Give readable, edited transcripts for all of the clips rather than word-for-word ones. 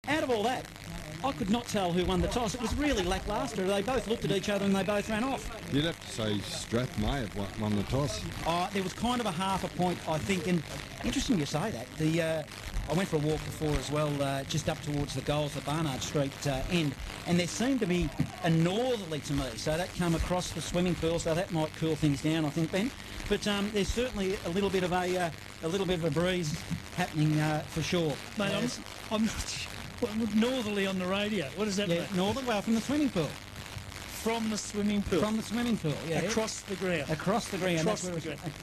out of all that, I could not tell who won the toss. It was really lacklustre. They both looked at each other and they both ran off. You'd have to say Strath may have won the toss. There was kind of a half a point, I think, and interesting you say that. I went for a walk before as well, just up towards the goals, the Barnard Street end, and there seemed to be a northerly to me, so that come across the swimming pool, so that might cool things down, I think, Ben. But there's certainly a little bit of a breeze happening for sure. Mate, I'm northerly on the radio. What does that mean? Northern, well, from the swimming pool. From the swimming pool? From the swimming pool, yeah. Across the ground? Across the ground.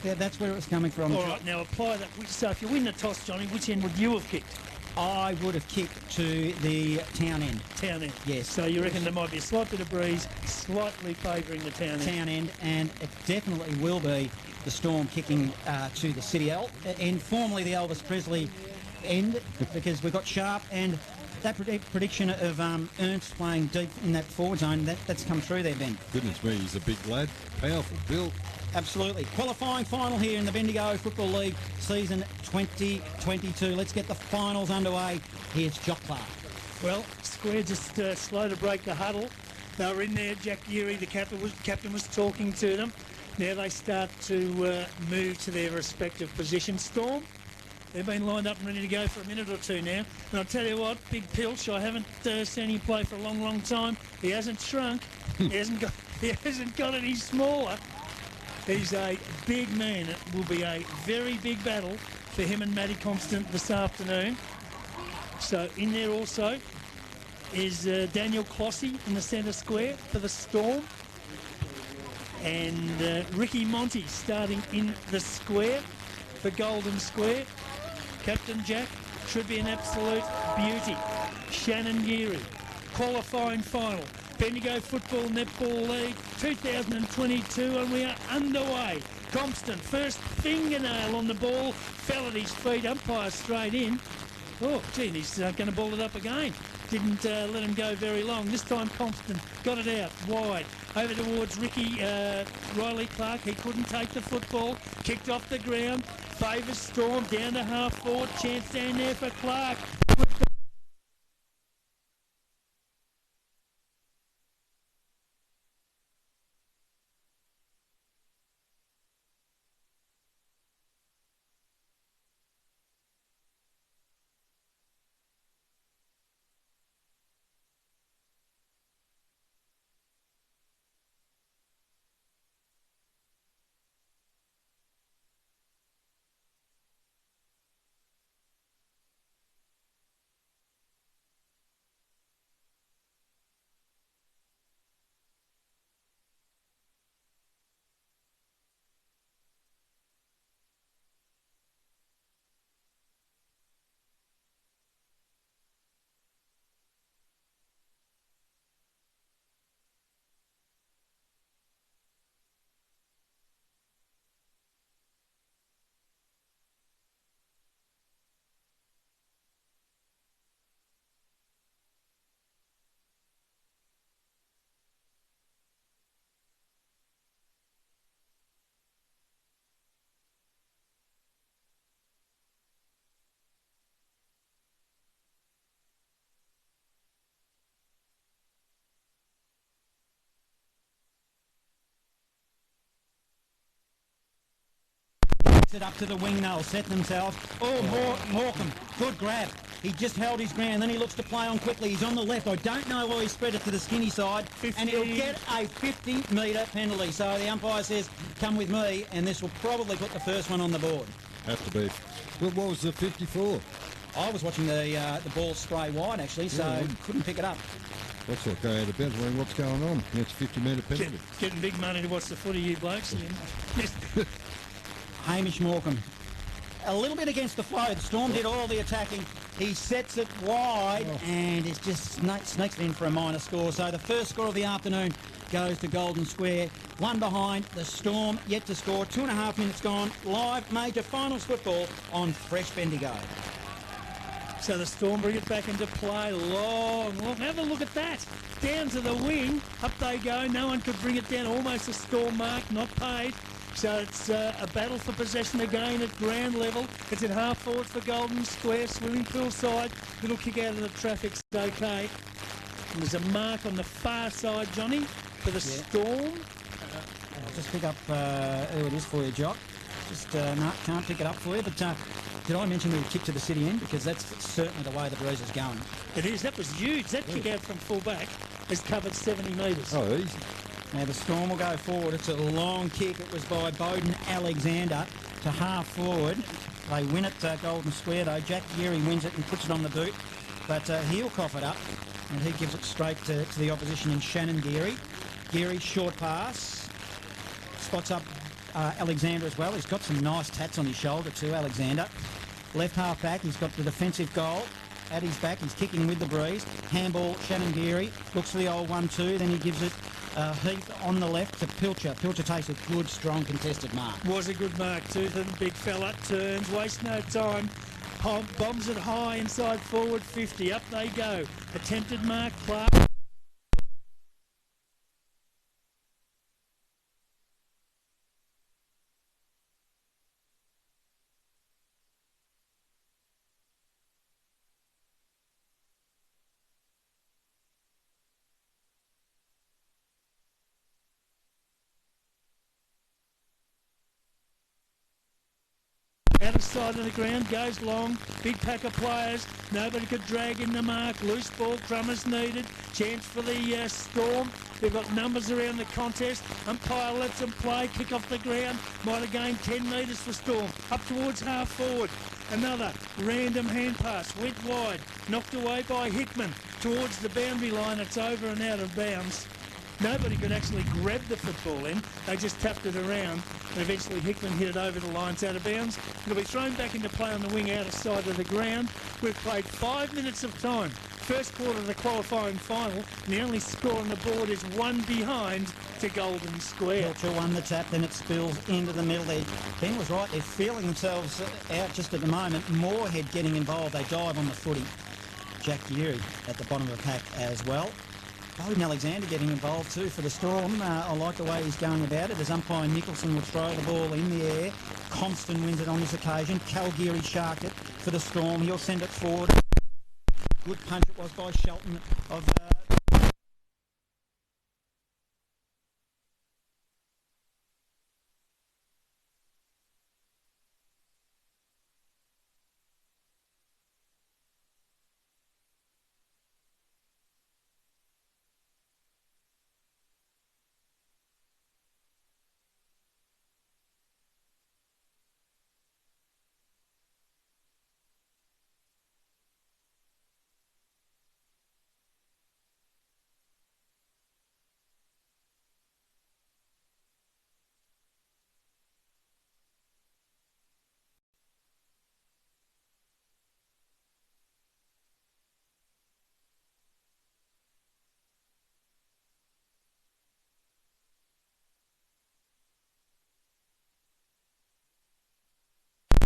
That's where it was coming from. All right, now apply that. So if you win the toss, Johnny, which end would you have kicked? I would have kicked to the town end. Town end? Yes. So you reckon there might be a slight bit of breeze, slightly favouring the town end? Town end, and it definitely will be the Storm kicking to the city end, formerly the Elvis Presley end, because we've got Sharp and that prediction of Ernst playing deep in that forward zone, that's come through there, Ben. Goodness me, he's a big lad. Powerful build. Absolutely. Qualifying final here in the Bendigo Football League season 2022. Let's get the finals underway. Here's Jock Clark. Well, Square just slow to break the huddle. They were in there. Jack Geary, the captain, was talking to them. Now they start to move to their respective positions. Storm, they've been lined up and ready to go for a minute or two now. And I'll tell you what, Big Pilch, I haven't seen him play for a long, long time. He hasn't shrunk. He hasn't got any smaller. He's a big man. It will be a very big battle for him and Matty Constant this afternoon. So in there also is Daniel Clossy in the centre square for the Storm. And Ricky Monty starting in the square for GoldenSquare. Captain Jack should be an absolute beauty. Shannon Geary, qualifying final. Bendigo Football Netball League 2022, and we are underway. Compston, first fingernail on the ball, fell at his feet, umpire straight in. Oh, gee, he's going to ball it up again. Didn't let him go very long. This time Compston got it out wide. Over towards Ricky Riley Clark. He couldn't take the football. Kicked off the ground. Favours Storm down to half forward. Chance down there for Clark. It up to the wing now, set themselves. Morecambe, good grab. He just held his ground, then he looks to play on quickly. He's on the left. I don't know why he spread it to the skinny side. 50. And he'll get a 50-metre penalty. So the umpire says, come with me, and this will probably put the first one on the board. Have to be. Well, what was the 54? I was watching the ball spray wide, actually, so couldn't pick it up. That's what go out of bed, wondering what's going on. It's a 50-metre penalty. Getting big money to watch the footy, you blokes. Hamish Morecambe. A little bit against the flow. The Storm did all the attacking. He sets it wide and it just sneaks it in for a minor score. So the first score of the afternoon goes to GoldenSquare. One behind. The Storm yet to score. 2.5 minutes gone. Live major finals football on Fresh Bendigo. So the Storm bring it back into play. Long. Have a look at that. Down to the wing. Up they go. No one could bring it down. Almost a Storm mark. Not paid. So it's a battle for possession again at ground level. It's in half forward for GoldenSquare, swimming pool side. Little kick out of the traffic's okay. And there's a mark on the far side, Johnny, for the Storm. I'll just pick up who it is for you, Jock. Just, no, can't pick it up for you, but did I mention we would kick to the city end? Because that's certainly the way the breeze is going. It is. That was huge. That kick out from full back has covered 70 metres. Oh, easy. Now the Storm will go forward. It's a long kick. It was by Bowden Alexander to half forward. They win it, GoldenSquare though. Jack Geary wins it and puts it on the boot. But he'll cough it up and he gives it straight to the opposition in Shannon Geary. Geary, short pass. Spots up Alexander as well. He's got some nice tats on his shoulder too, Alexander. Left half back, he's got the defensive goal. At his back, he's kicking with the breeze. Handball, Shannon Geary. Looks for the old 1-2, then he gives it Heath on the left to Pilcher. Pilcher takes a good, strong, contested mark. Was a good mark, Toothen. Big fella, turns, wastes no time. Bombs it high inside forward 50. Up they go. Attempted mark, Clark. Out of sight of the ground, goes long, big pack of players, nobody could drag in the mark, loose ball, Drummers needed, chance for the Storm. They've got numbers around the contest, umpire lets them play, kick off the ground, might have gained 10 metres for Storm, up towards half forward. Another random hand pass, went wide, knocked away by Hickman, towards the boundary line, it's over and out of bounds. Nobody could actually grab the football in. They just tapped it around and eventually Hickman hit it over the lines out of bounds. It'll be thrown back into play on the wing out of sight of the ground. We've played 5 minutes of time. First quarter of the qualifying final. And the only score on the board is 1 behind to GoldenSquare. Pilcher won the tap, then it spills into the middle there. Ben was right, they're feeling themselves out just at the moment. Moorhead getting involved. They dive on the footy. Jack Geary at the bottom of the pack as well. Bowden Alexander getting involved too for the Storm. I like the way he's going about it. As umpire Nicholson will throw the ball in the air. Compston wins it on this occasion. Calgary sharked it for the Storm. He'll send it forward. Good punch it was by Shelton of...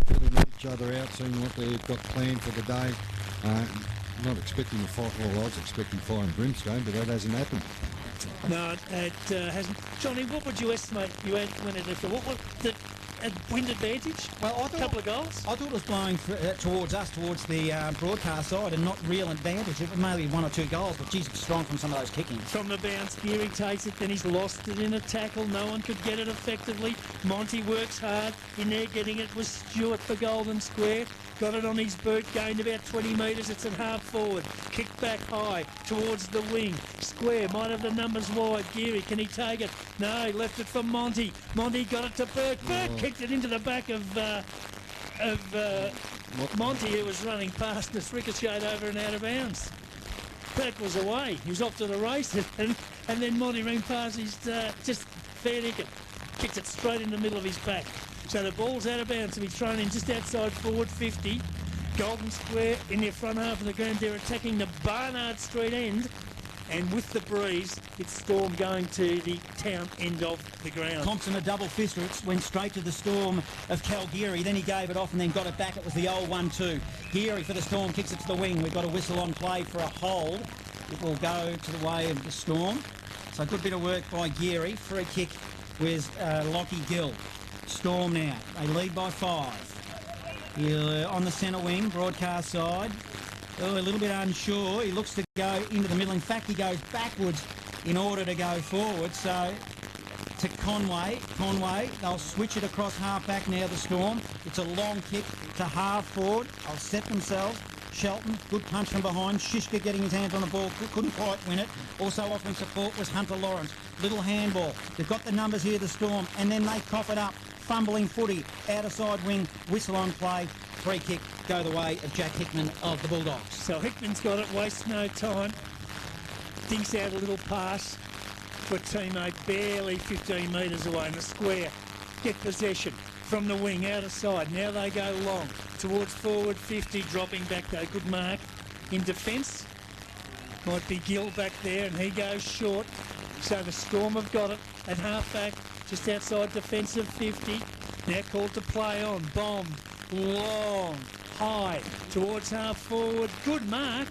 Filling each other out, seeing what they've got planned for the day. Not expecting a fire, well, I was expecting fire and brimstone, but that hasn't happened. No, it hasn't. Johnny, what would you estimate you went it after? What the wind advantage? Well, I thought, a couple of goals? I thought it was blowing towards us, towards the broadcast side, and not real advantage. It was maybe 1 or 2 goals, but geez, it's strong from some of those kickings. From the bounce, Geary takes it, then he's lost it in a tackle. No one could get it effectively. Monty works hard. In there getting it was Stewart for GoldenSquare. Got it on his boot, gained about 20 metres. It's at half forward. Kicked back high towards the wing. Square might have the numbers wide. Geary, can he take it? No, he left it for Monty. Monty got it to Burke. Burke kicked it into the back of Monty, who was running past, and it's ricocheted over and out of bounds. Burke was away. He was off to the races, and then Monty ran past his just fair ticket. Kicked it straight in the middle of his back. So the ball's out of bounds to be thrown in just outside forward 50. GoldenSquare in the front half of the ground. They're attacking the Barnard Street end. And with the breeze, it's Storm going to the town end of the ground. Thompson, a double fister. It went straight to the Storm of Calgary. Then he gave it off and then got it back. It was the old 1-2. Geary for the Storm kicks it to the wing. We've got a whistle on play for a hold. It will go to the way of the Storm. So a good bit of work by Geary. Free kick with Lockie Gill. Storm now. They lead by 5. On the centre wing, broadcast side. Oh, a little bit unsure. He looks to go into the middle. In fact, he goes backwards in order to go forward. So to Conway. They'll switch it across half-back now, the Storm. It's a long kick to half forward. They'll set themselves. Shelton, good punch from behind. Shishka getting his hands on the ball, couldn't quite win it. Also offering support was Hunter Lawrence. Little handball. They've got the numbers here, the Storm, and then they cough it up. Fumbling footy, outer side wing, whistle on play. Free kick, go the way of Jack Hickman of the Bulldogs. So Hickman's got it, wastes no time. Dinks out a little pass for a teammate barely 15 metres away in the square. Get possession from the wing, outer side. Now they go long towards forward 50, dropping back though. Good mark in defence. Might be Gill back there, and he goes short. So the Storm have got it at half-back, just outside defensive 50. Now called to play on. Bomb, long, high, towards half-forward. Good mark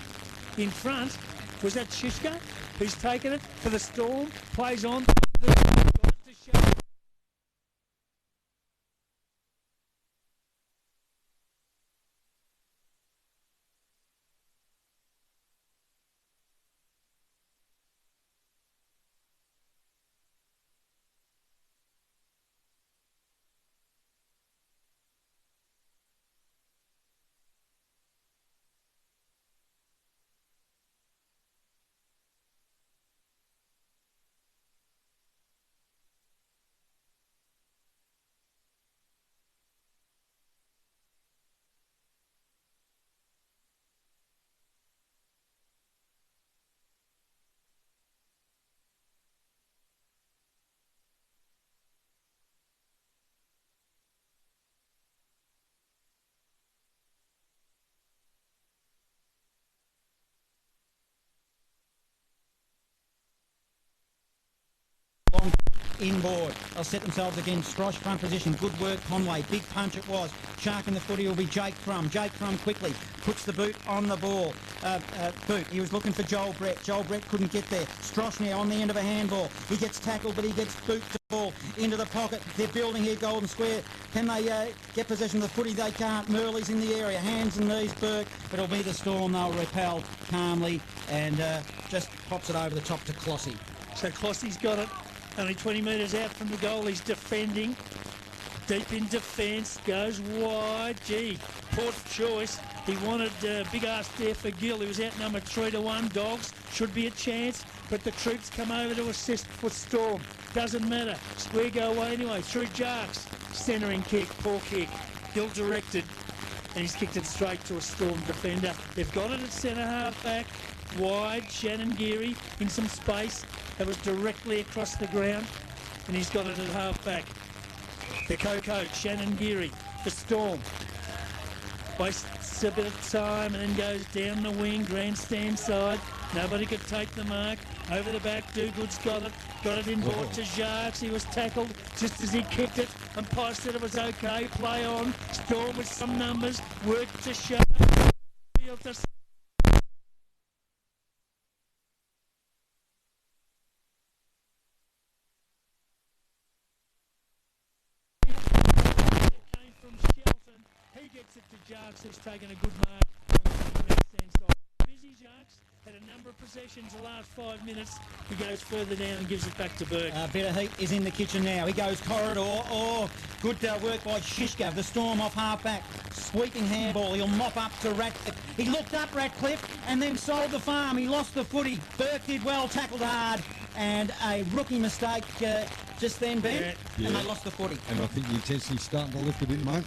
in front. Was that Shishka who's taken it for the Storm? Plays on. Inboard. They'll set themselves again. Strosh front position. Good work, Conway. Big punch it was. Shark in the footy will be Jake Crum. Jake Crum quickly puts the boot on the ball. Boot. He was looking for Joel Brett. Joel Brett couldn't get there. Strosh now on the end of a handball. He gets tackled, but he gets boot to ball into the pocket. They're building here, GoldenSquare. Can they get possession of the footy? They can't. Murley's in the area. Hands and knees, Burke. But it'll be the Storm. They'll repel calmly and just pops it over the top to Clossy. So Clossy's got it. Only 20 metres out from the goal. He's defending. Deep in defence. Goes wide. Gee, poor choice. He wanted big ass there for Gill. He was out number 3-1. Dogs should be a chance. But the troops come over to assist for Storm. Doesn't matter. Square go away anyway. Through Jarks. Centering kick. Poor kick. Gill directed. And he's kicked it straight to a Storm defender. They've got it at centre half back. Wide, Shannon Geary in some space. That was directly across the ground, and he's got it at half-back. The co-coach, Shannon Geary, the Storm. Wastes a bit of time and then goes down the wing, grandstand side. Nobody could take the mark. Over the back, Dogood's got it inboard to Jarks. He was tackled just as he kicked it, and Pye said it was okay. Play on. Storm with some numbers. Work to Sharks. Field to gets it to Jarks, who's taken a good mark on the left-hand side. Busy Jarks had a number of possessions the last 5 minutes. He goes further down and gives it back to Burke. Bit of heat is in the kitchen now. He goes corridor. Oh, good work by Shishka. The Storm off half-back. Sweeping handball. He'll mop up to Ratcliffe. He looked up Ratcliffe and then sold the farm. He lost the footy. Burke did well, tackled hard. And a rookie mistake just then, Ben. Yeah. And they lost the footy. And I think the intensity's starting to lift a bit, mate.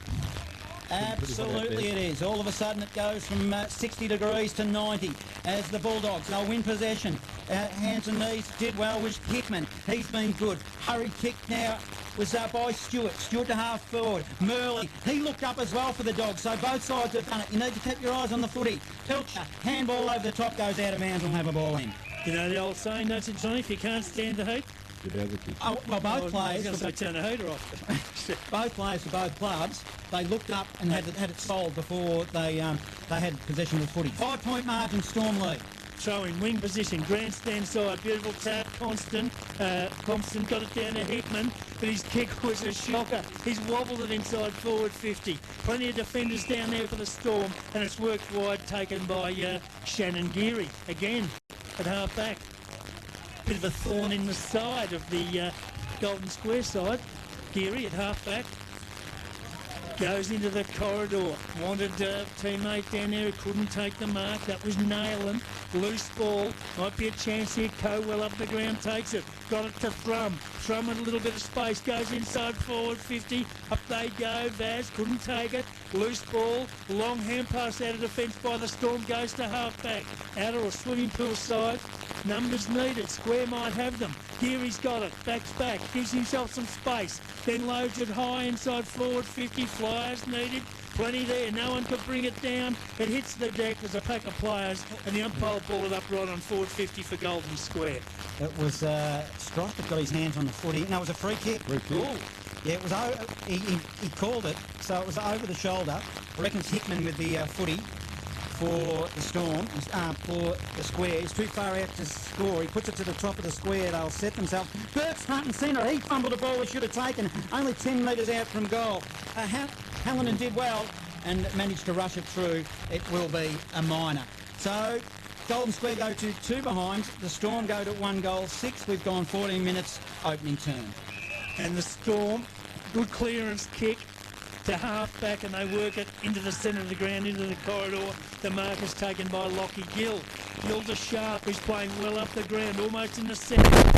Absolutely it is. All of a sudden it goes from 60 degrees to 90 as the Bulldogs, they'll win possession. Hands and knees did well with Hickman. He's been good. Hurried kick now was by Stewart. Stewart to half forward. Murley, he looked up as well for the Dogs, so both sides have done it. You need to keep your eyes on the footy. Pilcher, handball over the top, goes out of bounds, will have a ball in. You know the old saying, don't it, Johnny, if you can't stand the heat? Oh, well, both players. I was going to say turn the heater off. Both players for both clubs, they looked up and had it sold before they had possession of the footy. 5-point margin, Storm lead. Throw in wing position, grandstand side, beautiful tap, Constant got it down to Hickman. but his kick was a shocker. He's wobbled it inside forward 50. Plenty of defenders down there for the Storm, and it's worked wide, taken by Shannon Geary. Again, at half-back. Bit of a thorn in the side of the Golden Square side. Geary at half-back. Goes into the corridor. Wanted a teammate down there who couldn't take the mark. That was Nayland. Loose ball. Might be a chance here. Cowell up the ground takes it. Got it to Thrum. Thrum with a little bit of space. Goes inside forward 50. Up they go. Vaz couldn't take it. Loose ball. Long hand pass out of defence by the Storm. Goes to half-back. Outer or swimming pool side. Numbers needed. Square might have them. Geary's got it. Backs back. Gives himself some space. Then loads it high inside forward 50. Flyers needed. Plenty there. No one could bring it down. It hits the deck. There's a pack of players. And the umpire balled it up right on forward 50 for Golden Square. It was Strike that got his hands on the footy. No, it was a free kick. Free kick. Ooh. Yeah, it was. He called it, so it was over the shoulder. I reckon it's Hickman with the footy for the Storm, for the Square. He's too far out to score. He puts it to the top of the square. They'll set themselves. Burke's front and centre. He fumbled a ball he should have taken. Only 10 metres out from goal. Hallinan did well and managed to rush it through. It will be a minor. So Golden Square go to 2 behind. The Storm go to 1 goal 6. We've gone 14 minutes opening turn. And the Storm, good clearance kick to half-back, and they work it into the centre of the ground, into the corridor. The mark is taken by Lockie Gill. Gill to Sharp, who's playing well up the ground, almost in the centre.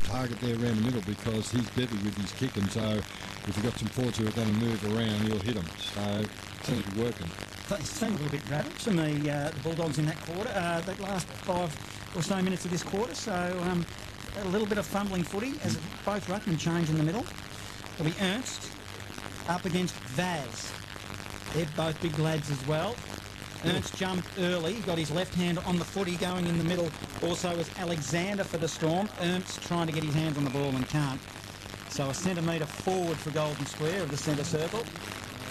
Target there around the middle because he's deadly with his kicking, so if you've got some forwards who are going to move around, you'll hit them. So it seems to be working. It seemed a little bit ravaged to me, the Bulldogs in that quarter, the last 5 or so minutes of this quarter, so a little bit of fumbling footy as both ruckmen change in the middle. It'll be Ernst up against Vaz. They're both big lads as well. Ernst jumped early, got his left hand on the footy going in the middle. Also was Alexander for the Storm. Ernst trying to get his hands on the ball and can't. So a centimetre forward for Golden Square of the centre circle.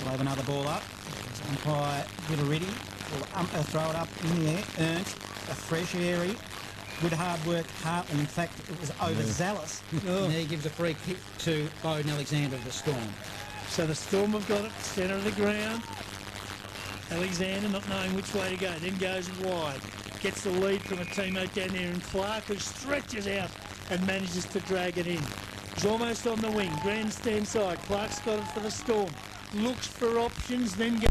We'll have another ball up. Umpire Villariddi will throw it up in the air. Ernst, a fresh airy. Good hard work, Hartland. In fact, it was overzealous. And he gives a free kick to Bowden Alexander of the Storm. So the Storm have got it, centre of the ground. Alexander not knowing which way to go, then goes wide. Gets the lead from a teammate down there in Clark, who stretches out and manages to drag it in. He's almost on the wing, grandstand side. Clark's got it for the Storm. Looks for options, then goes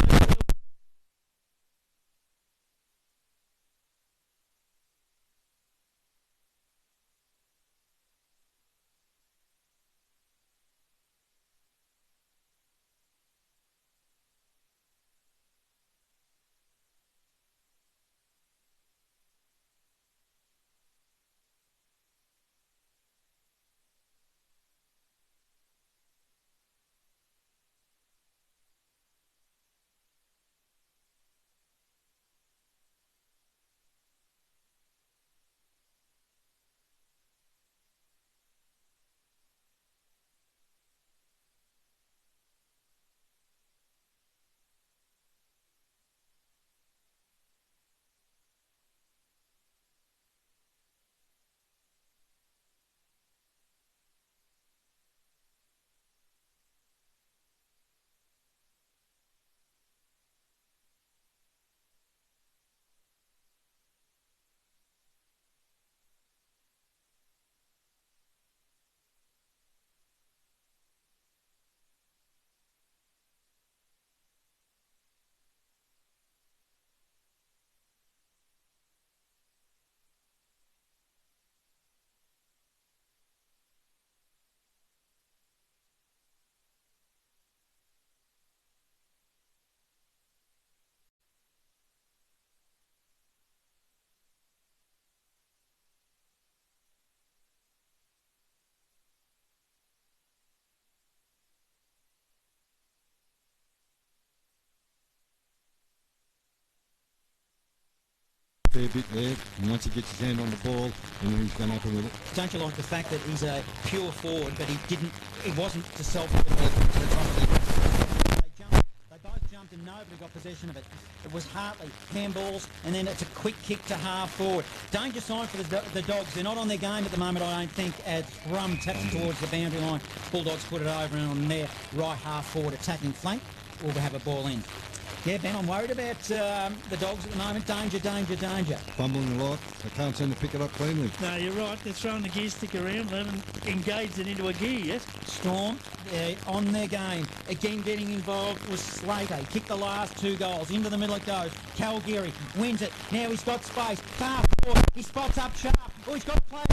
fair bit there, and once he gets his hand on the ball, and he's going to happen with it. Don't you like the fact that he's a pure forward, but he wasn't to self-evident to the top of the They both jumped and nobody got possession of it. It was Hartley, handballs, and then it's a quick kick to half forward. Danger sign for the Dogs. They're not on their game at the moment, I don't think, as Rum taps it towards the boundary line. Bulldogs put it over and on their right half forward attacking flank, or to have a ball in. Yeah, Ben, I'm worried about the Dogs at the moment. Danger, danger, danger. Fumbling a lot. They can't seem to pick it up cleanly. No, you're right. They're throwing the gear stick around. They haven't engaged it into a gear yet. Storm on their game. Again getting involved was Slater. He kicked the last 2 goals. Into the middle it goes. Calgary wins it. Now he's got space. Far forward. He spots up sharp. Oh, he's got a play.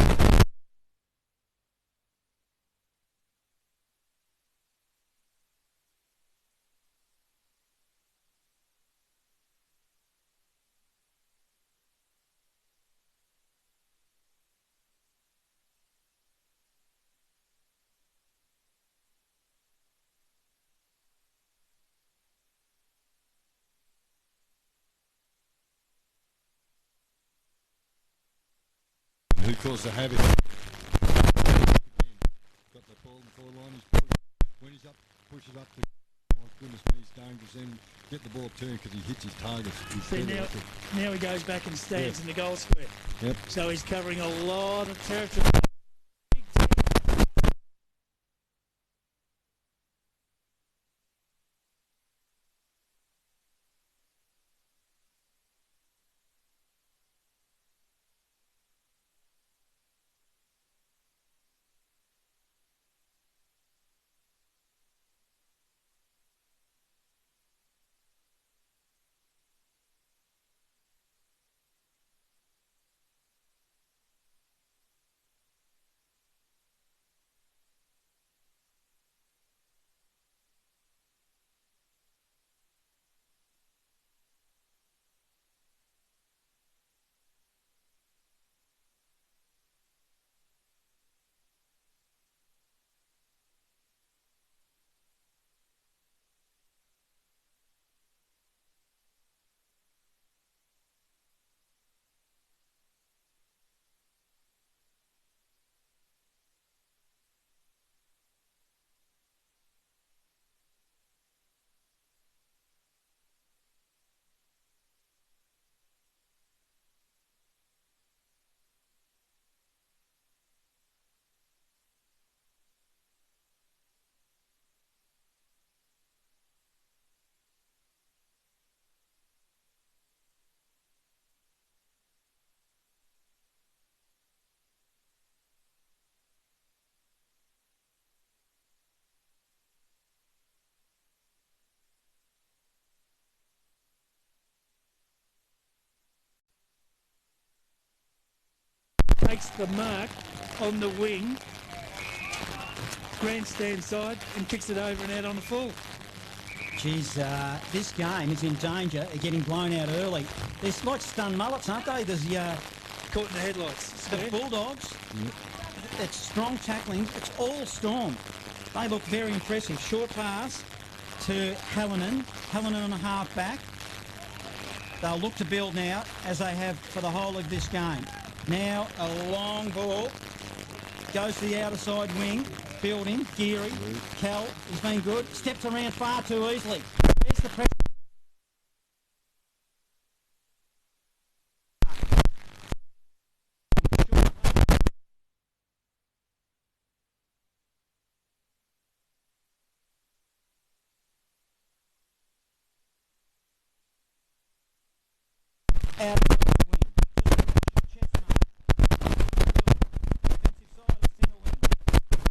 Who caused the havoc? Got the ball in the forward line. When he's up, pushes up to. Oh goodness me, he's dangerous. Then get the ball turned because he hits his targets. See, now he goes back and stands in the goal square. Yep. So he's covering a lot of territory. Takes the mark on the wing, grandstand side, and kicks it over and out on the full. Geez, this game is in danger of getting blown out early. They're like stunned mullets, aren't they? There's Caught in the headlights. the Bulldogs. It's strong tackling. It's all Storm. They look very impressive. Short pass to Hallinan. Hallinan on a half back. They'll look to build now, as they have for the whole of this game. Now a long ball goes to the outer side wing. Building, Geary, Cal, he's been good. Steps around far too easily. There's the pressure. Out of the wing. Just chestnut. Defensive side of centre wing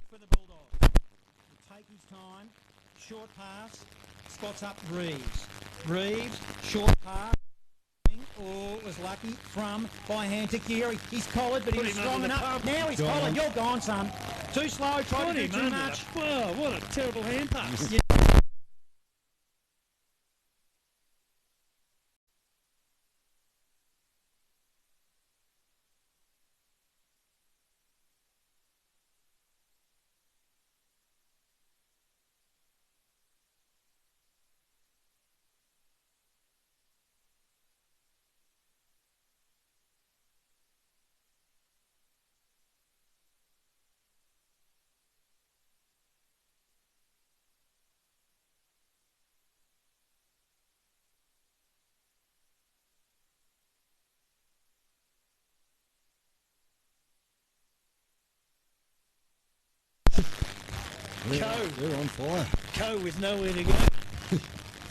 for the Bulldogs. He'll take his time. Short pass. Spots up Reeves. Reeves, short pass. Oh, was lucky from by hand to Geary. He's collared, but he was strong enough. Now he's collared. You're gone, son. Too slow. Tried to do too much. Wow, what a terrible hand pass. Yeah. They're on fire. Co with nowhere to go.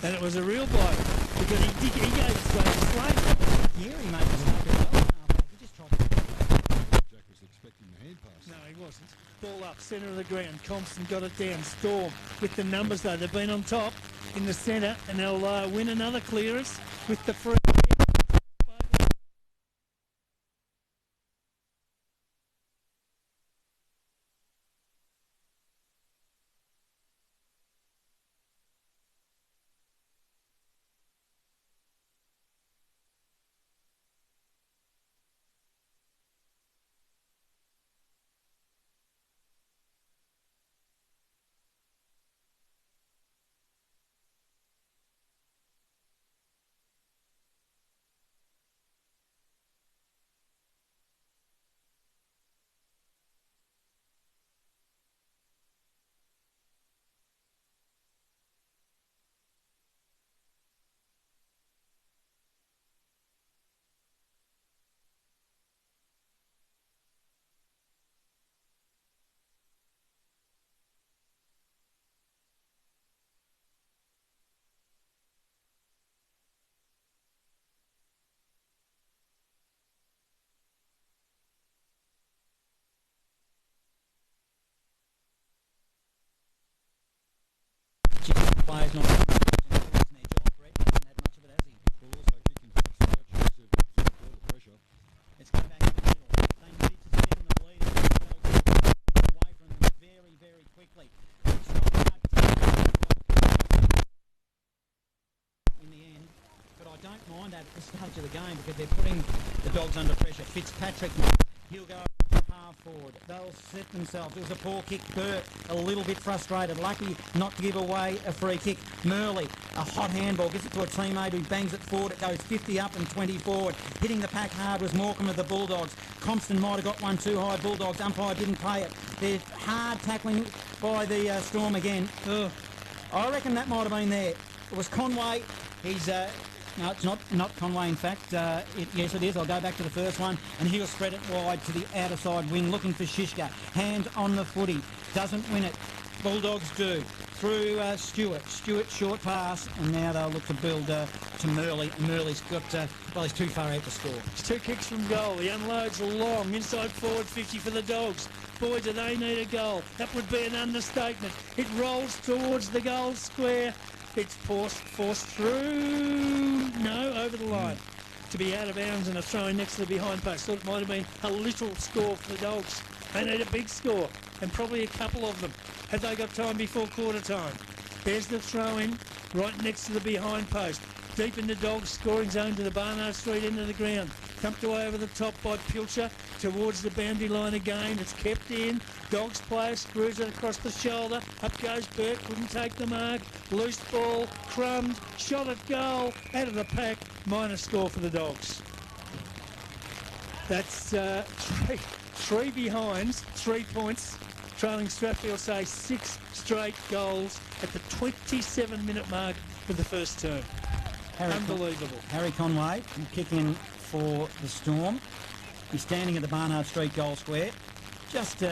And it was a real blow because he gave straight to Slade. Yeah, he made the start as well. He just tried to... Jack was expecting the hand pass. No, he wasn't. Ball up, centre of the ground. Compton got it down. Storm with the numbers though. They've been on top in the centre and they'll win another clearance with the free. Players not in their job. Brett hasn't had much of it, has he? Well, also kicking six touches to all the pressure. It's going back in the middle. They need to step in the lead. Away from them very, very quickly. It's not hard in the end, but I don't mind that at the start of the game because they're putting the Dogs under pressure. Fitzpatrick, he'll go half forward. They'll set themselves. It was a poor kick. Burt a little bit frustrated. Lucky not to give away a free kick. Murley, a hot handball, gives it to a teammate who bangs it forward. It goes 50 up and 20 forward. Hitting the pack hard was Morecambe of the Bulldogs. Compton might have got one too high. Bulldogs, umpire didn't pay it. They're hard tackling by the Storm again. Ugh. I reckon that might have been there. It was Conway. He's... No, it's not Conway, in fact. Yes, it is. I'll go back to the first one. And he'll spread it wide to the outer side wing, looking for Shishka. Hand on the footy. Doesn't win it. Bulldogs do. Through Stewart. Stewart, short pass. And now they'll look to build to Murley. Murley's got... well, he's too far out to score. It's 2 kicks from goal. He unloads long. Inside forward 50 for the Dogs. Boy, do they need a goal. That would be an understatement. It rolls towards the goal square. It's forced through, no, over the line. To be out of bounds and a throw in next to the behind post. Thought it might have been a little score for the Dogs. They need a big score, and probably a couple of them. Have they got time before quarter time? There's the throw in, right next to the behind post. Deep in the Dogs scoring zone to the Barnard Street end of the ground. Dumped away over the top by Pilcher towards the boundary line again. It's kept in. Dogs player screws it across the shoulder. Up goes Burke. Couldn't take the mark. Loose ball. Crumbed. Shot at goal. Out of the pack. Minor score for the Dogs. That's three behinds. 3 points. Trailing Strathfieldsaye 6 straight goals at the 27-minute mark for the first term. Unbelievable. Harry Conway kicking for the Storm. He's standing at the Barnard Street goal square. Just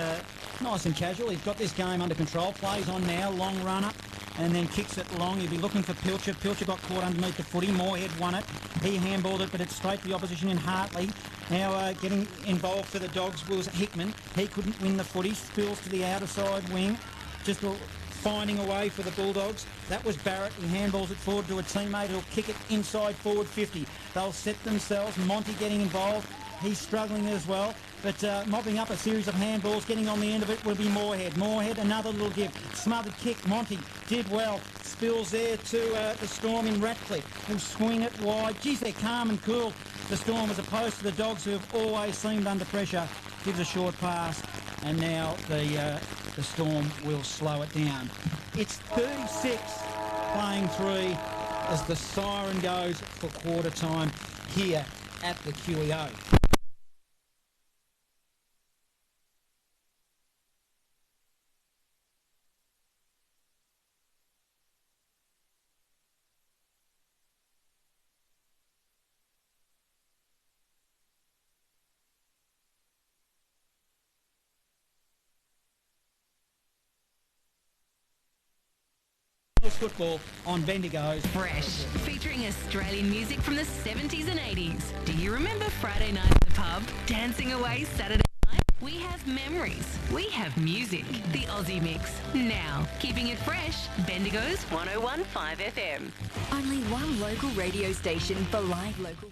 nice and casual. He's got this game under control. Plays on now, long run up, and then kicks it long. He'll be looking for Pilcher. Pilcher got caught underneath the footy. Moorhead won it. He handballed it, but it's straight to the opposition in Hartley. Now getting involved for the Dogs was Hickman. He couldn't win the footy. Spills to the outer side wing. Just finding a way for the Bulldogs. That was Barrett. He handballs it forward to a teammate who'll kick it inside forward 50. They'll set themselves. Monty getting involved. He's struggling as well. But mopping up a series of handballs, getting on the end of it will be Moorhead. Moorhead, another little give. Smothered kick. Monty did well. Spills there to the Storm in Ratcliffe, who swing it wide. Geez, they're calm and cool, the Storm, as opposed to the Dogs, who have always seemed under pressure. Gives a short pass, and now the Storm will slow it down. It's 36 playing 3 as the siren goes for quarter time here at the QEO. Girls football on Bendigo's. Fresh, featuring Australian music from the 70s and 80s. Do you remember Friday night at the pub? Dancing away Saturday night? We have memories. We have music. The Aussie Mix. Now, keeping it fresh, Bendigo's 101.5 FM. Only one local radio station for live local...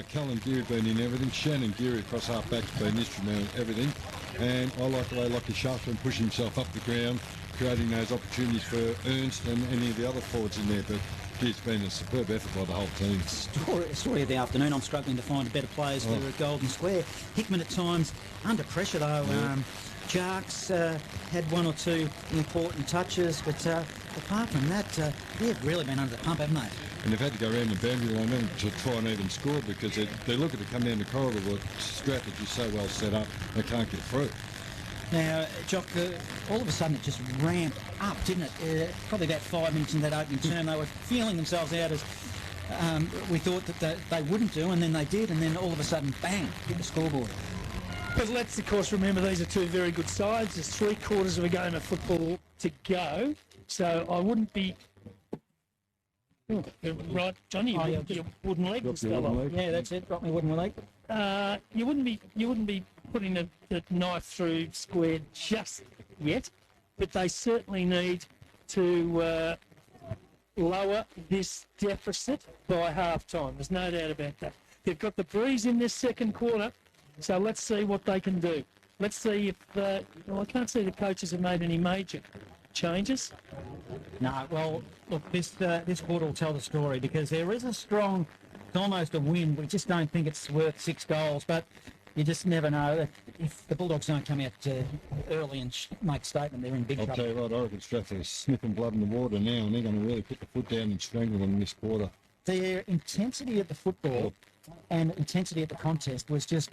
Callum Geary been in everything. Shannon Geary across half back's been instrumental in everything. And I like the way Lockie Sharpton pushed himself up the ground, creating those opportunities for Ernst and any of the other forwards in there. But it's been a superb effort by the whole team. Story of the afternoon. I'm struggling to find better players for GoldenSquare. Hickman at times under pressure though. Jarks had one or two important touches, but apart from that, they've really been under the pump, haven't they? and they've had to go around the boundary line then to try and even score because they're looking to come down the corridor with strategy so well set up they can't get through. Now, Jock, all of a sudden it just ramped up, didn't it? Probably about 5 minutes in that opening term, they were feeling themselves out as we thought that they wouldn't do, and then they did, and then all of a sudden, bang, hit the scoreboard. But let's, of course, remember these are two very good sides. There's 3/4 of a game of football to go, so I wouldn't be... Oh, right, Johnny, your wooden leg was fell off. Yeah, that's it, drop my wooden leg. You wouldn't be putting the knife through Square just yet, but they certainly need to lower this deficit by half-time. There's no doubt about that. They've got the breeze in this second quarter, so let's see what they can do. Let's see if... I can't see the coaches have made any major changes. No, well, look, this quarter will tell the story because there is a strong... It's almost a win. We just don't think it's worth 6 goals, but you just never know. If the Bulldogs don't come out early and make a statement, they're in big trouble. I'll tell you what, I reckon Strathfield is sniffing blood in the water now, and they're going to really put the foot down and strangle them in this quarter. Their intensity at the football and intensity at the contest was just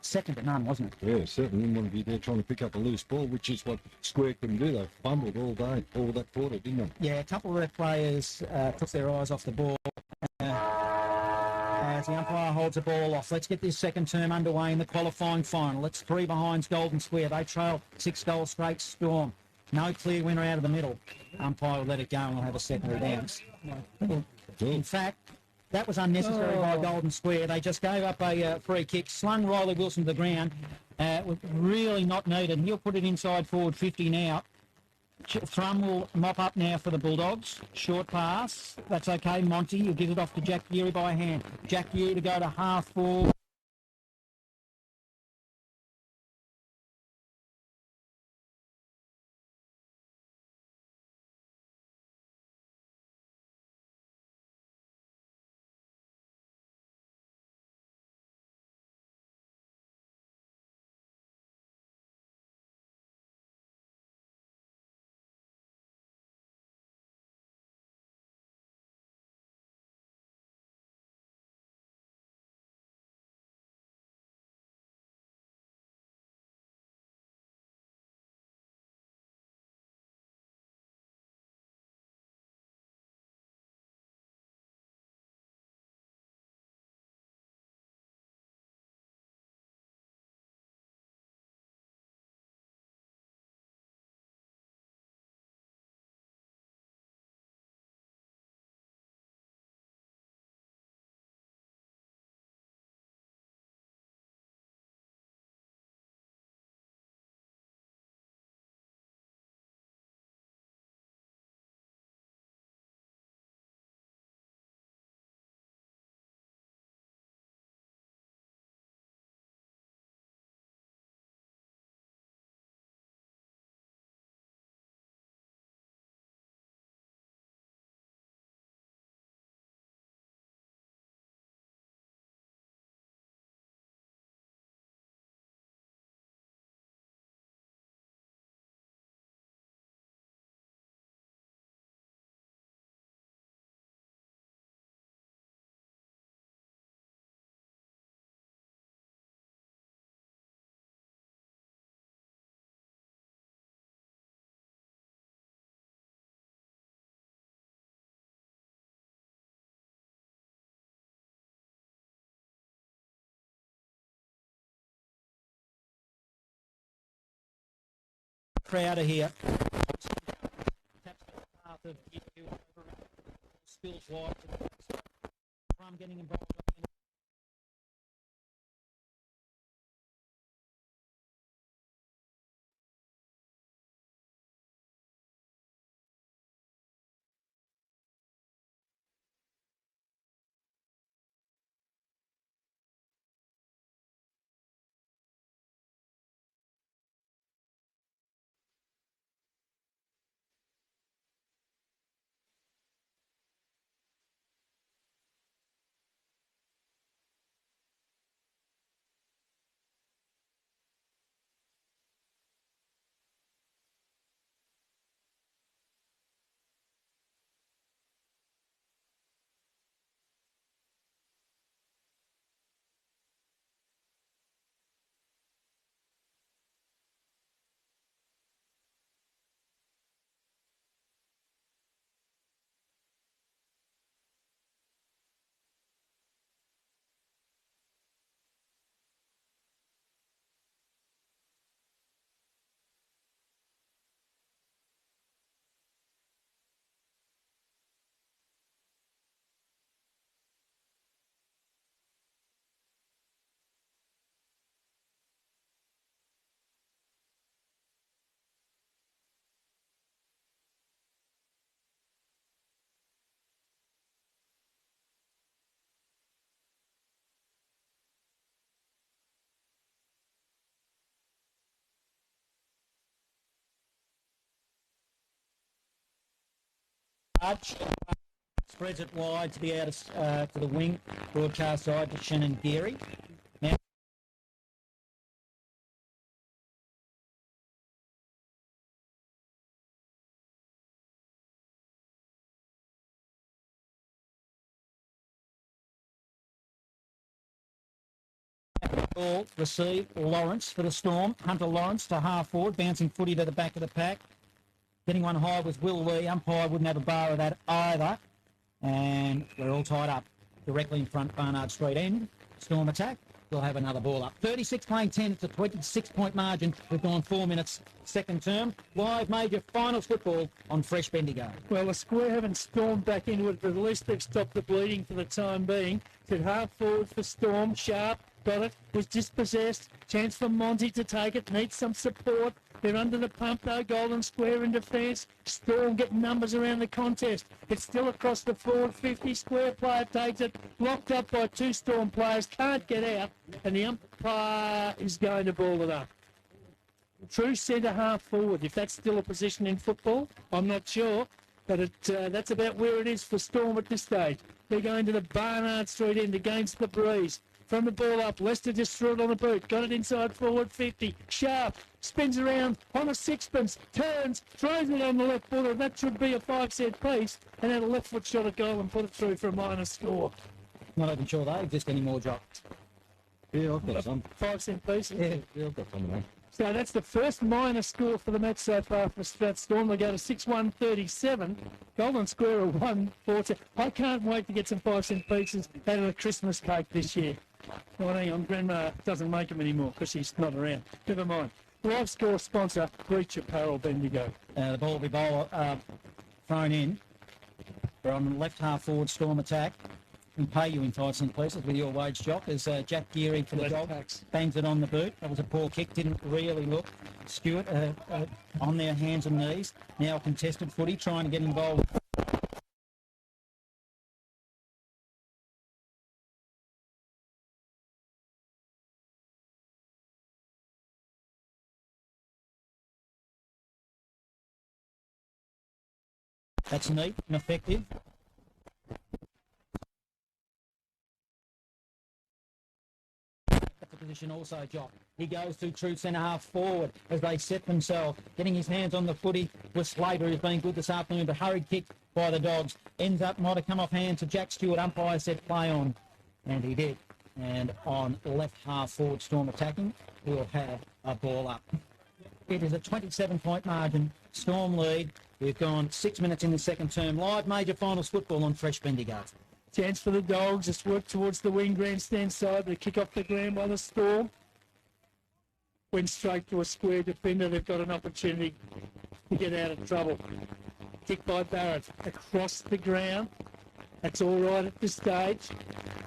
second to none, wasn't it? Yeah, certainly didn't want to be there trying to pick up a loose ball, which is what Square couldn't do. They fumbled all day, all that quarter, didn't they? Yeah, a couple of their players took their eyes off the ball. As the umpire holds the ball off. Let's get this second term underway in the qualifying final. It's 3 behind GoldenSquare. They trail 6 goals straight. Storm. No clear winner out of the middle. Umpire will let it go and we'll have a secondary dance. In fact, that was unnecessary by GoldenSquare. They just gave up a free kick, slung Riley Wilson to the ground. Was really not needed. He'll put it inside forward 50 now. Thrum will mop up now for the Bulldogs. Short pass. That's okay. Monty, he'll give it off to Jack Geary by hand. Jack Geary to go to half forward. Crowder here. Taps the path of spills wide. From getting involved. Spreads it wide to the outer, to the wing, broadcast side to Shannon Geary. Now, ball received, Lawrence for the Storm. Hunter Lawrence to half forward, bouncing footy to the back of the pack. Getting one high was Will Lee. Umpire wouldn't have a bar of that either. And we're all tied up directly in front, Barnard Street end. Storm attack. We'll have another ball up. 36 playing 10. It's a 26-point margin. We've gone 4 minutes. Second term. Live major finals football on Fresh Bendigo. Well, the Square haven't stormed back into it, but at least they've stopped the bleeding for the time being. It's half forward for Storm. Sharp got it. Was dispossessed. Chance for Monty to take it. Needs some support. They're under the pump though. GoldenSquare in defence. Storm getting numbers around the contest. It's still across the forward 50. Square player takes it. Locked up by 2 Storm players. Can't get out. And the umpire is going to ball it up. True centre half forward. If that's still a position in football, I'm not sure. But that's about where it is for Storm at this stage. They're going to the Barnard Street end against the breeze. From the ball up, Lester just threw it on the boot. Got it inside forward 50. Sharp spins around on a sixpence, turns, throws it on the left footer. That should be a 5-cent piece. And then a left foot shot at goal and put it through for a minor score. Not even sure they exist anymore, Jock. Yeah, I've got some. 5-cent pieces. Yeah, I've got some of them. So that's the first minor score for the match so far for Strathstorm. They go to 6-1-37. GoldenSquare are 1-4. I can't wait to get some 5-cent pieces out of the Christmas cake this year. Oh, hang on, Grandma doesn't make them anymore because she's not around. Never mind. Live score sponsor, Breach Apparel Bendigo. The ball will be thrown in. We're on the left half forward Storm attack. We pay you in 5-cent pieces with your wage, Jock, as Jack Geary for the dog bangs it on the boot. That was a poor kick, didn't really look. Stewart on their hands and knees. Now contested footy, trying to get involved. That's neat and effective. The position also, Jock. He goes to true centre half forward as they set themselves, getting his hands on the footy with Slater, who's been good this afternoon, but hurried kick by the Dogs. Ends up, might have come off hand to Jack Stewart. Umpire said play on, and he did. And on left half forward Storm attacking, we'll have a ball up. It is a 27-point margin. Storm lead. We've gone 6 minutes in the second term. Live major finals football on Fresh Bendigo. Chance for the Dogs. It's worked towards the wing grandstand side. They kick off the ground by the Storm. Went straight to a Square defender. They've got an opportunity to get out of trouble. Kick by Barrett across the ground. That's all right at this stage.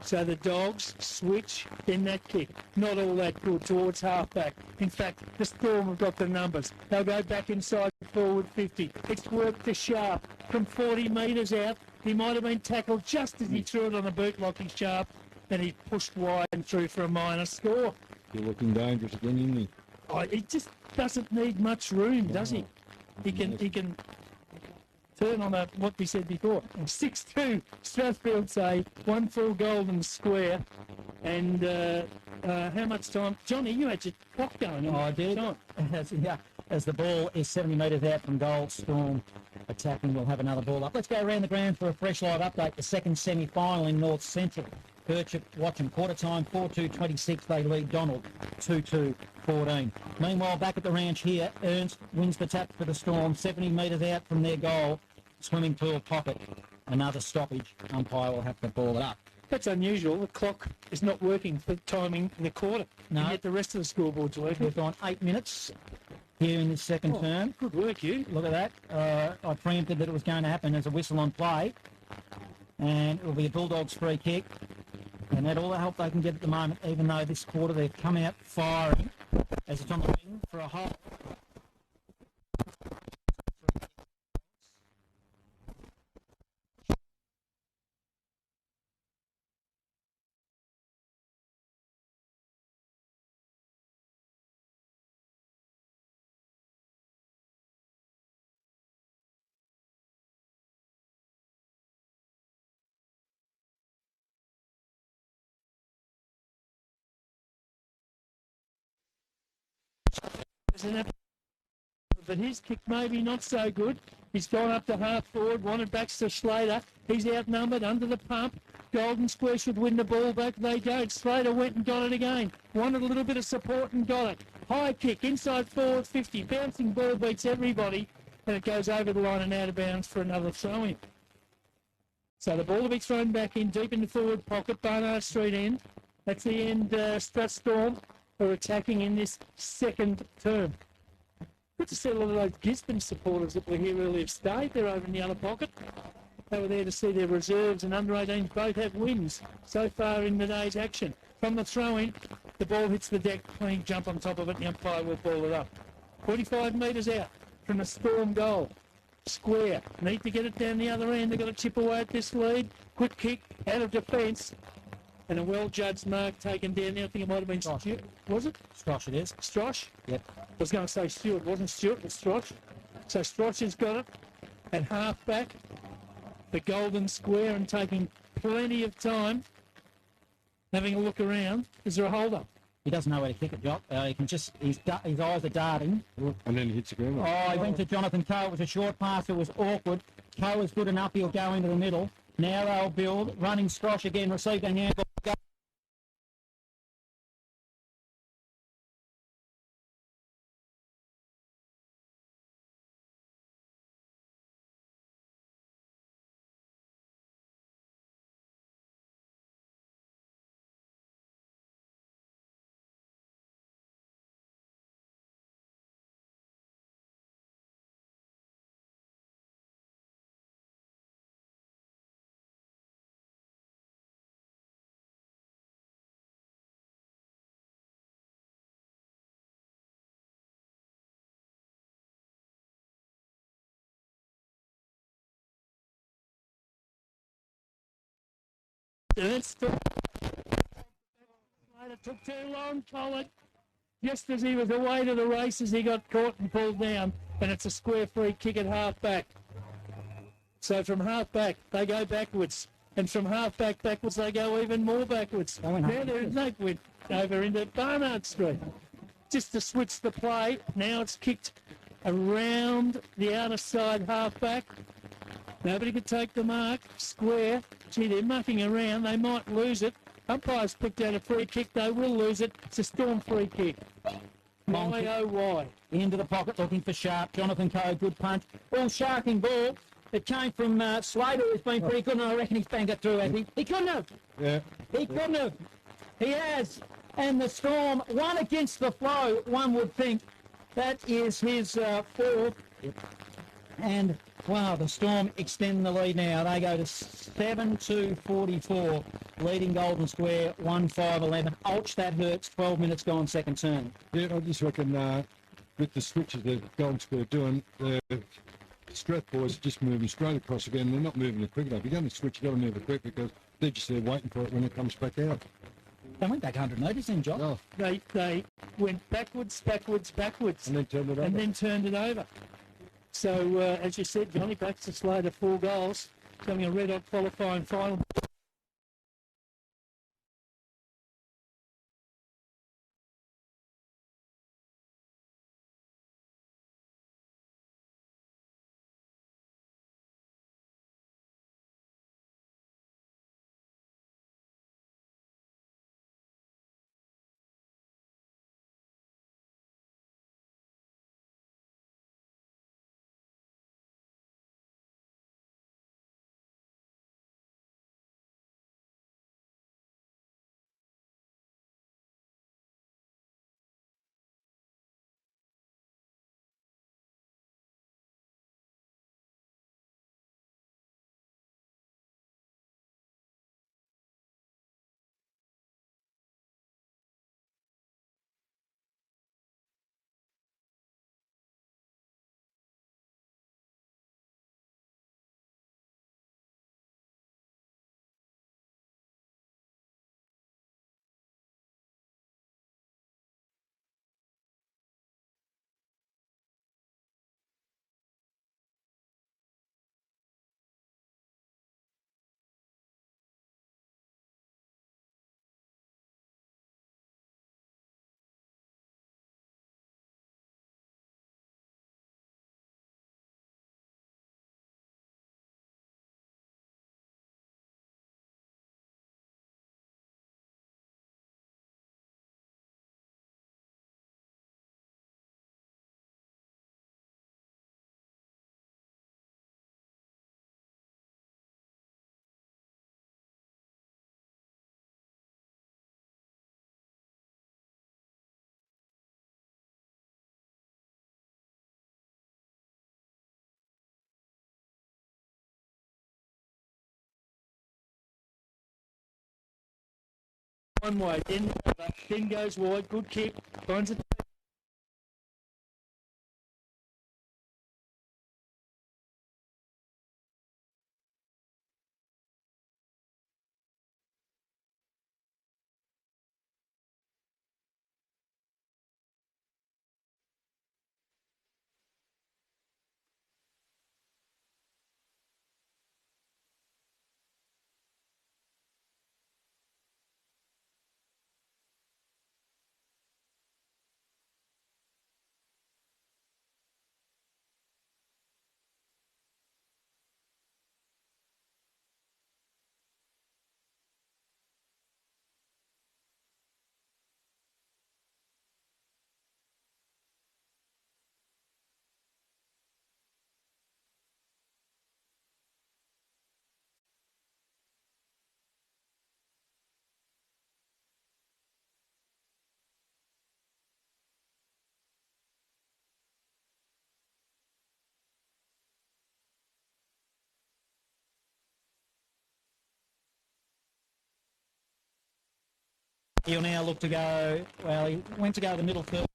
So the Dogs switch, then that kick. Not all that good towards halfback. In fact, the Storm have got the numbers. They'll go back inside the forward 50. It's worked to Sharp from 40 metres out. He might have been tackled just as he threw it on the boot, locking Sharp. Then he pushed wide and through for a minor score. You're looking dangerous again, isn't he? Oh, he just doesn't need much room, does he? He can turn on what we said before. 6-2, Strathfieldsaye, 1-4 GoldenSquare. And how much time? Johnny, you had your clock going on. I did. As the ball is 70 metres out from goal, Storm attacking. We'll have another ball up. Let's go around the ground for a fresh live update. The second semi-final in North Central. Birchip, Watcham, quarter time, 4-2-26. They lead Donald, 2-2-14. Meanwhile, back at the ranch here, Ernst wins the tap for the Storm, 70 metres out from their goal. Swimming pool pocket. Another stoppage. Umpire will have to ball it up. That's unusual. The clock is not working for timing in the quarter. No. And yet the rest of the scoreboard's working. We've gone 8 minutes here in this second term. Good work, you. Look at that. I preempted that it was going to happen as a whistle on play. And it will be a Bulldogs free kick. And that all the help they can get at the moment, even though this quarter they've come out firing as it's on the wing for a hole. But his kick maybe not so good. He's gone up to half forward, wanted back to Slater. He's outnumbered under the pump. GoldenSquare should win the ball back. They don't. Slater went and got it again. Wanted a little bit of support and got it. High kick, inside forward 50. Bouncing ball beats everybody. And it goes over the line and out of bounds for another throw-in. So the ball will be thrown back in, deep in the forward pocket, Barnard Street end. That's the end, Strathstorm are attacking in this second term. Good to see a lot of those Gisborne supporters that were here earlier stayed. They're over in the other pocket. They were there to see their reserves and under-18s both have wins so far in the day's action. From the throw-in, the ball hits the deck, clean jump on top of it, and the umpire will ball it up. 45 metres out from the Storm goal. Square need to get it down the other end. They've got to chip away at this lead. Quick kick out of defence. And a well-judged mark taken down there. I think it might have been Stuart. Was it? Strosh it is. Strosh? Yep. I was going to say Stuart. It wasn't Stuart, it was Strosh. So Strosh has got it. And half back, the GoldenSquare, and taking plenty of time, having a look around. Is there a hold-up? He doesn't know where to kick it, Jock. He can just, his eyes are darting. And then he hits the ground. Oh, he went to Jonathan Coe. It was a short pass. It was awkward. Coe is good enough. He'll go into the middle. Now they'll build. Running Strosh again. Received a handball. It took too long, Colin. Just as he was away to the races, he got caught and pulled down, and it's a square free kick at half back. So from half back, they go backwards, and from half back backwards, they go even more backwards. Now there is no quid over into Barnard Street. Just to switch the play, now it's kicked around the outer side half back. Nobody could take the mark. Square. Gee, they're mucking around. They might lose it. Umpires picked out a free kick. They will lose it. It's a Storm free kick. Why, oh, why? Into the pocket looking for Sharp. Jonathan Coe, good punch. All sharking ball. It came from Slater, who's been pretty good, and I reckon he's banged it through, has he? He couldn't have. Yeah. He couldn't have. He has. And the Storm, one against the flow, one would think. That is his fourth. And, wow, the Storm extend the lead now. They go to 7-2-44, leading GoldenSquare 1-5-11. Ouch, that hurts. 12 minutes gone, second turn. Yeah, I just reckon with the switches that GoldenSquare are doing, the Strath boys are just moving straight across again. They're not moving it quick enough. You're going to switch, you've got to move it quick because they're just there waiting for it when it comes back out. They went back 100 metres then, John. Oh. They went backwards. And then turned it over. And then turned it over. So, as you said, Johnny, back to Slater, 4 goals, coming a red-hot qualifying final. One way, then goes wide. Good kick. Finds it. He'll now look to go, well, he went to go the middle third.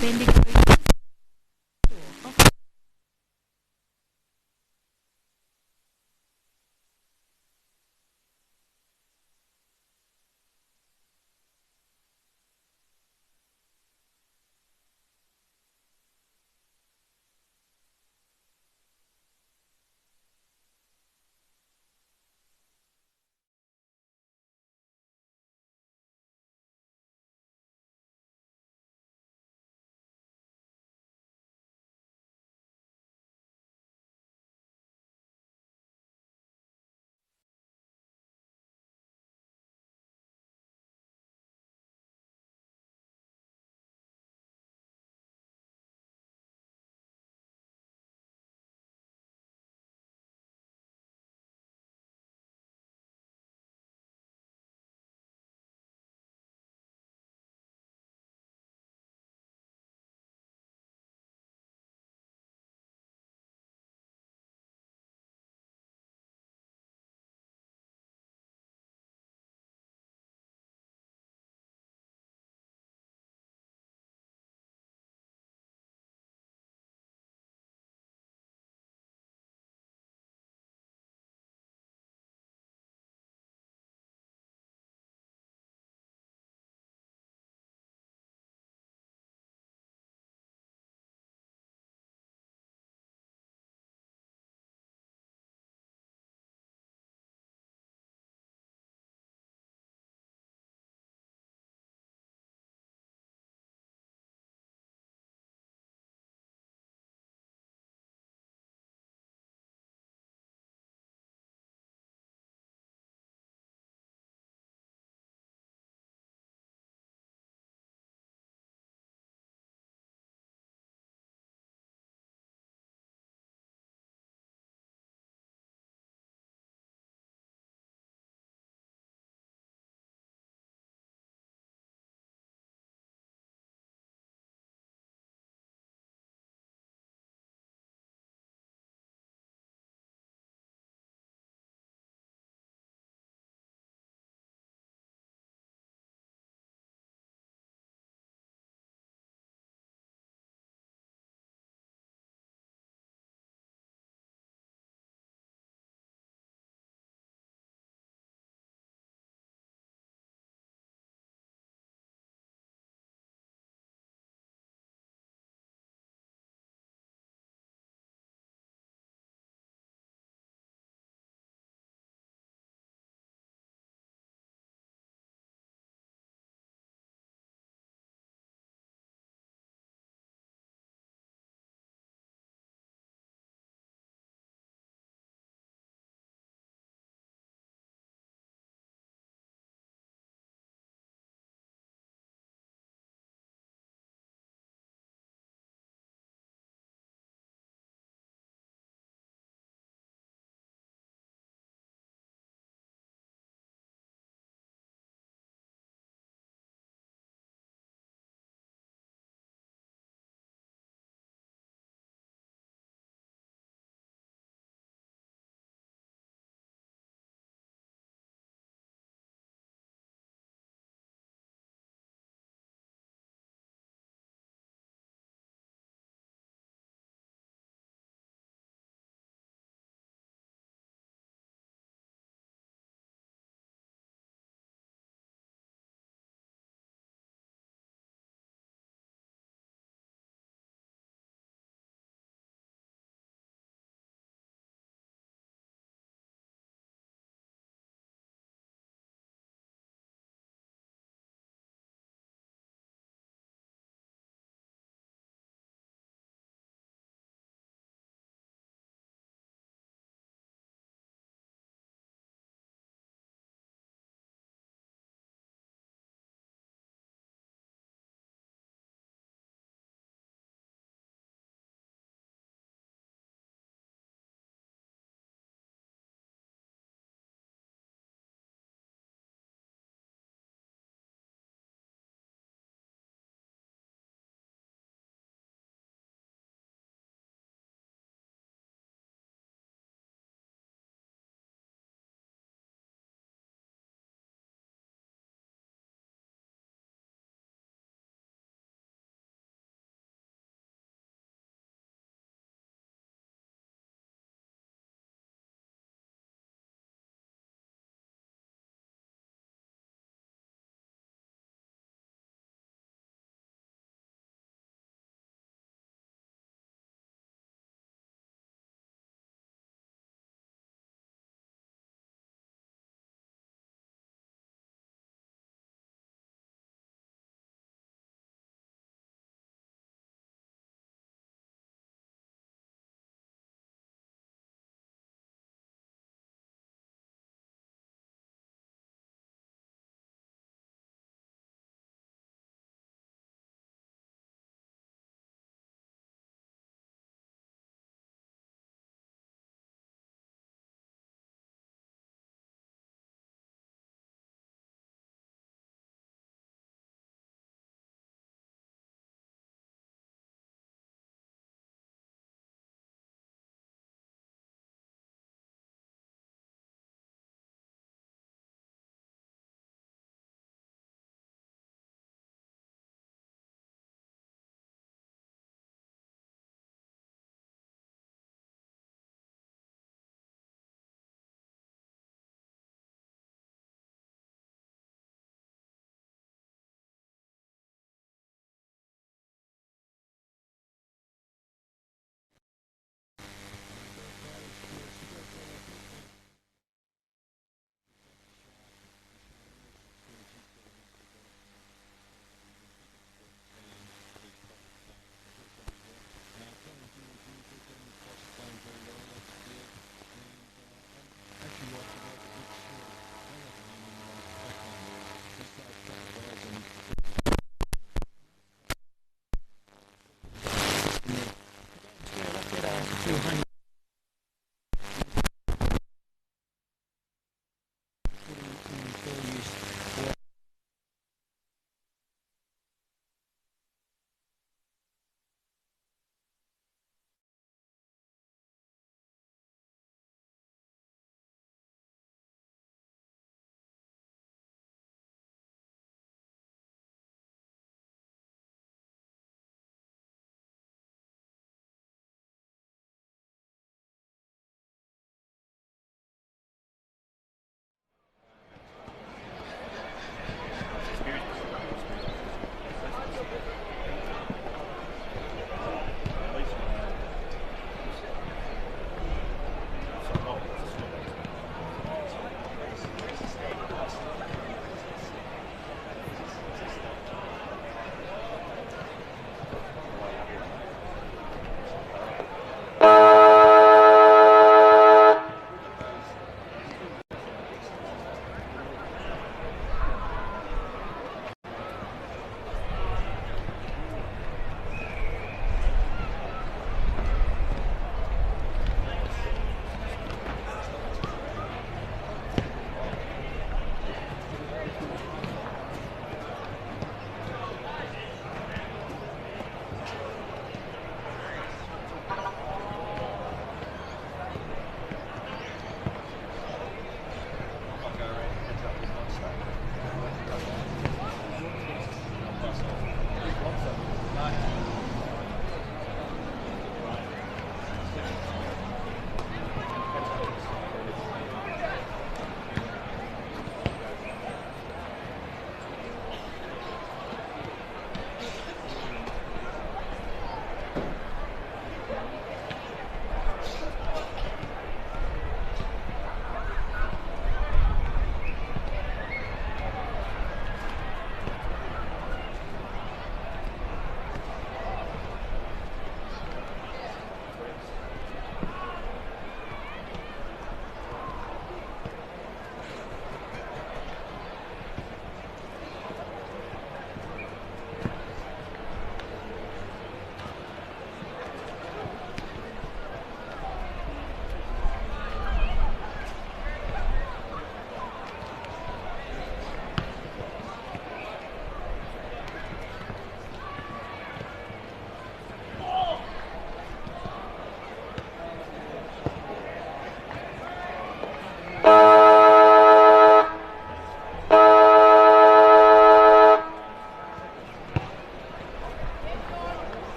Bendigo